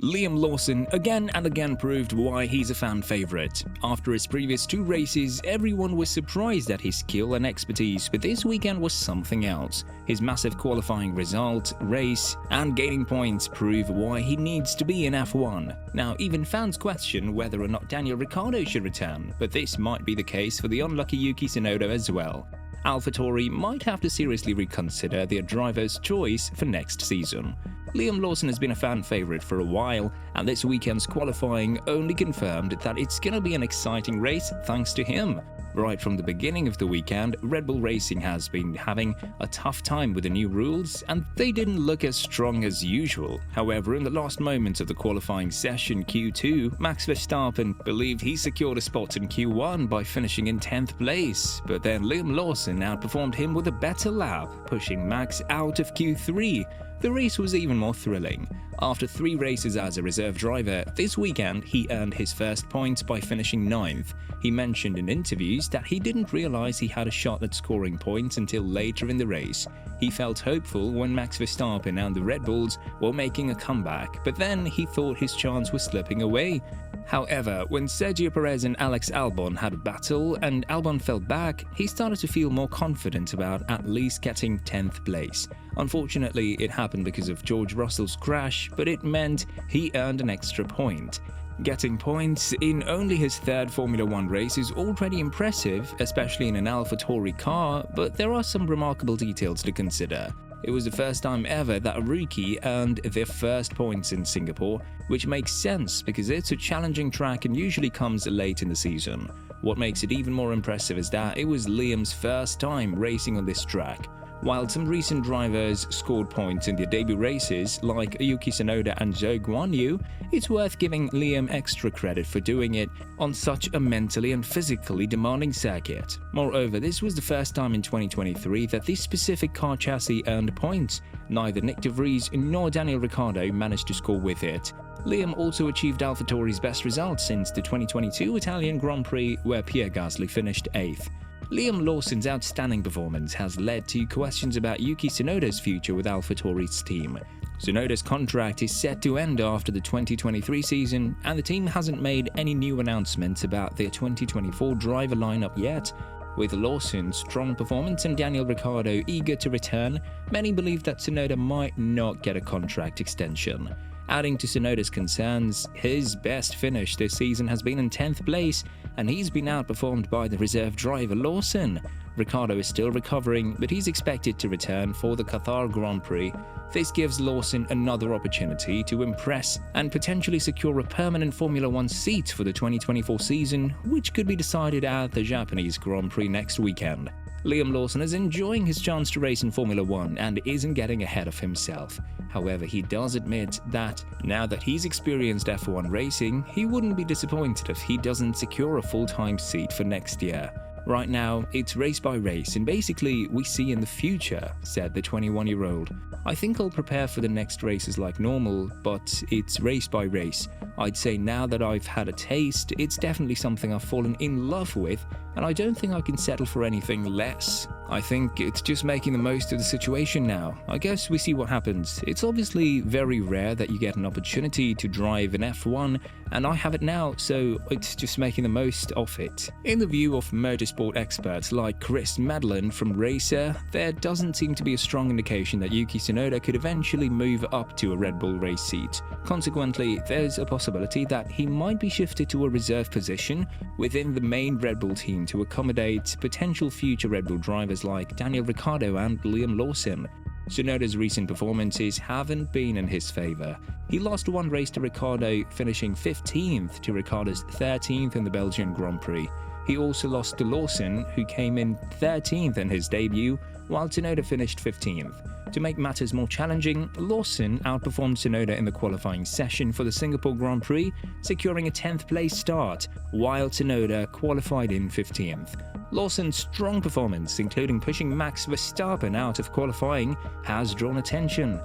Liam Lawson again and again proved why he's a fan favourite. After his previous two races, everyone was surprised at his skill and expertise, but this weekend was something else. His massive qualifying result, race, and gaining points prove why he needs to be in F1. Now, even fans question whether or not Daniel Ricciardo should return, but this might be the case for the unlucky Yuki Tsunoda as well. AlphaTauri might have to seriously reconsider their driver's choice for next season. Liam Lawson has been a fan favourite for a while, and this weekend's qualifying only confirmed that it's gonna be an exciting race thanks to him. Right from the beginning of the weekend, Red Bull Racing has been having a tough time with the new rules, and they didn't look as strong as usual. However, in the last moments of the qualifying session Q2, Max Verstappen believed he secured a spot in Q1 by finishing in 10th place, but then Liam Lawson outperformed him with a better lap, pushing Max out of Q3. The race was even more thrilling. After 3 races as a reserve driver, this weekend he earned his first points by finishing 9th. He mentioned in interviews that he didn't realize he had a shot at scoring points until later in the race. He felt hopeful when Max Verstappen and the Red Bulls were making a comeback, but then he thought his chance was slipping away. However, when Sergio Perez and Alex Albon had a battle and Albon fell back, he started to feel more confident about at least getting 10th place. Unfortunately, it happened because of George Russell's crash, but it meant he earned an extra point. Getting points in only his 3rd Formula 1 race is already impressive, especially in an AlphaTauri car, but there are some remarkable details to consider. It was the first time ever that a rookie earned their first points in Singapore, which makes sense because it's a challenging track and usually comes late in the season. What makes it even more impressive is that it was Liam's first time racing on this track. While some recent drivers scored points in their debut races, like Yuki Tsunoda and Zhou Guanyu, it's worth giving Liam extra credit for doing it on such a mentally and physically demanding circuit. Moreover, this was the first time in 2023 that this specific car chassis earned points. Neither Nick de Vries nor Daniel Ricciardo managed to score with it. Liam also achieved AlphaTauri's best result since the 2022 Italian Grand Prix, where Pierre Gasly finished 8th. Liam Lawson's outstanding performance has led to questions about Yuki Tsunoda's future with AlphaTauri's team. Tsunoda's contract is set to end after the 2023 season, and the team hasn't made any new announcements about their 2024 driver lineup yet. With Lawson's strong performance and Daniel Ricciardo eager to return, many believe that Tsunoda might not get a contract extension. Adding to Tsunoda's concerns, his best finish this season has been in 10th place, and he's been outperformed by the reserve driver Lawson. Ricciardo is still recovering, but he's expected to return for the Qatar Grand Prix. This gives Lawson another opportunity to impress and potentially secure a permanent Formula 1 seat for the 2024 season, which could be decided at the Japanese Grand Prix next weekend. Liam Lawson is enjoying his chance to race in Formula 1 and isn't getting ahead of himself. However, he does admit that now that he's experienced F1 racing, he wouldn't be disappointed if he doesn't secure a full-time seat for next year. Right now, it's race by race, and basically we see in the future, said the 21-year-old. I think I'll prepare for the next races like normal, but it's race by race. I'd say now that I've had a taste, it's definitely something I've fallen in love with, and I don't think I can settle for anything less. I think it's just making the most of the situation now. I guess we see what happens. It's obviously very rare that you get an opportunity to drive an F1, and I have it now, so it's just making the most of it. In the view of motorsport experts like Chris Medlin from Racer, there doesn't seem to be a strong indication that Yuki Tsunoda could eventually move up to a Red Bull race seat. Consequently, there's a possibility that he might be shifted to a reserve position within the main Red Bull team to accommodate potential future Red Bull drivers like Daniel Ricciardo and Liam Lawson. Tsunoda's recent performances haven't been in his favour. He lost one race to Ricciardo, finishing 15th to Ricciardo's 13th in the Belgian Grand Prix. He also lost to Lawson, who came in 13th in his debut, while Tsunoda finished 15th. To make matters more challenging, Lawson outperformed Tsunoda in the qualifying session for the Singapore Grand Prix, securing a 10th place start, while Tsunoda qualified in 15th. Lawson's strong performance, including pushing Max Verstappen out of qualifying, has drawn attention.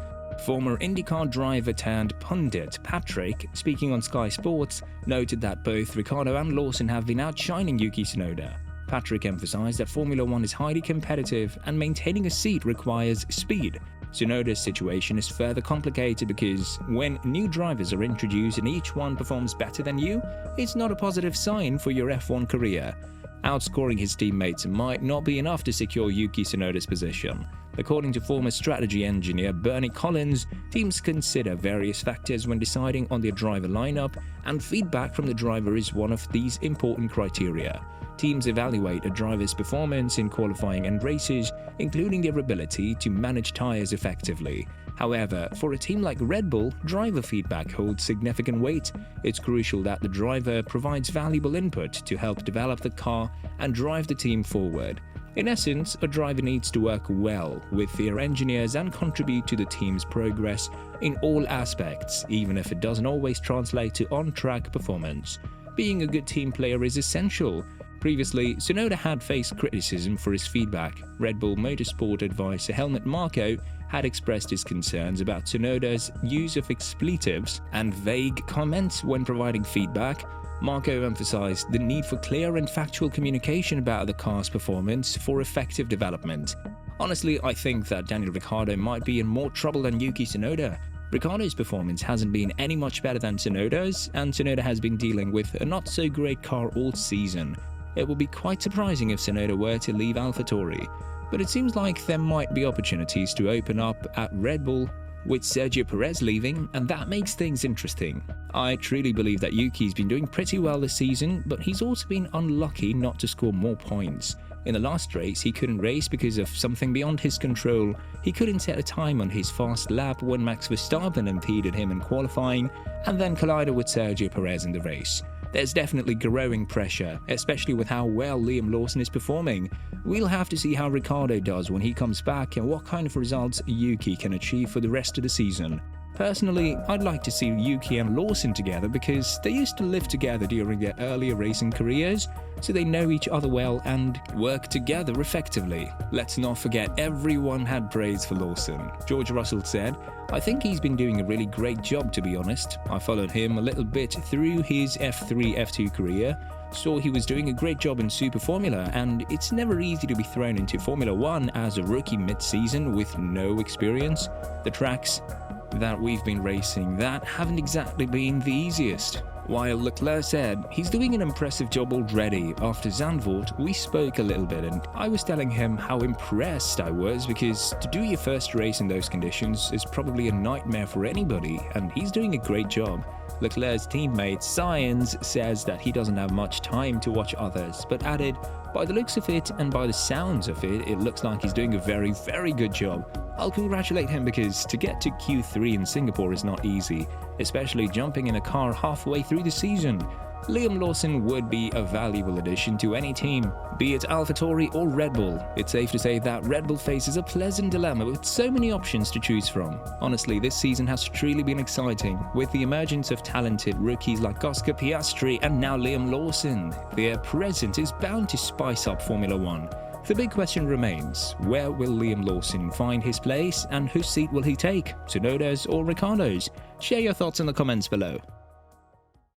Former IndyCar driver turned pundit Patrick, speaking on Sky Sports, noted that both Ricciardo and Lawson have been outshining Yuki Tsunoda. Patrick emphasized that Formula 1 is highly competitive and maintaining a seat requires speed. Tsunoda's situation is further complicated because when new drivers are introduced and each one performs better than you, it's not a positive sign for your F1 career. Outscoring his teammates might not be enough to secure Yuki Tsunoda's position. According to former strategy engineer Bernie Collins, teams consider various factors when deciding on their driver lineup, and feedback from the driver is one of these important criteria. Teams evaluate a driver's performance in qualifying and races, including their ability to manage tires effectively. However, for a team like Red Bull, driver feedback holds significant weight. It's crucial that the driver provides valuable input to help develop the car and drive the team forward. In essence, a driver needs to work well with their engineers and contribute to the team's progress in all aspects, even if it doesn't always translate to on-track performance. Being a good team player is essential. Previously, Tsunoda had faced criticism for his feedback. Red Bull Motorsport advisor Helmut Marko had expressed his concerns about Tsunoda's use of expletives and vague comments when providing feedback. Marko emphasized the need for clear and factual communication about the car's performance for effective development. Honestly, I think that Daniel Ricciardo might be in more trouble than Yuki Tsunoda. Ricciardo's performance hasn't been any much better than Tsunoda's, and Tsunoda has been dealing with a not-so-great car all season. It would be quite surprising if Tsunoda were to leave AlphaTauri, but it seems like there might be opportunities to open up at Red Bull with Sergio Perez leaving, and that makes things interesting. I truly believe that Yuki's been doing pretty well this season, but he's also been unlucky not to score more points. In the last race, he couldn't race because of something beyond his control. He couldn't set a time on his fast lap when Max Verstappen impeded him in qualifying, and then collided with Sergio Perez in the race. There's definitely growing pressure, especially with how well Liam Lawson is performing. We'll have to see how Ricciardo does when he comes back and what kind of results Yuki can achieve for the rest of the season. Personally, I'd like to see Yuki and Lawson together because they used to live together during their earlier racing careers, so they know each other well and work together effectively. Let's not forget everyone had praise for Lawson. George Russell said, "I think he's been doing a really great job, to be honest. I followed him a little bit through his F3, F2 career, saw he was doing a great job in Super Formula, and it's never easy to be thrown into Formula 1 as a rookie mid-season with no experience. The tracks that we've been racing that haven't exactly been the easiest." While Leclerc said he's doing an impressive job already. After Zandvoort, we spoke a little bit and I was telling him how impressed I was because to do your first race in those conditions is probably a nightmare for anybody, and he's doing a great job. Leclerc's teammate Sainz says that he doesn't have much time to watch others, but added, "By the looks of it and by the sounds of it, it looks like he's doing a very, very good job. I'll congratulate him because to get to Q3 in Singapore is not easy, especially jumping in a car halfway through the season." Liam Lawson would be a valuable addition to any team, be it AlphaTauri or Red Bull. It's safe to say that Red Bull faces a pleasant dilemma with so many options to choose from. Honestly, this season has truly been exciting, with the emergence of talented rookies like Oscar Piastri and now Liam Lawson. Their presence is bound to spice up Formula 1. The big question remains, where will Liam Lawson find his place and whose seat will he take, Tsunoda's or Ricciardo's? Share your thoughts in the comments below.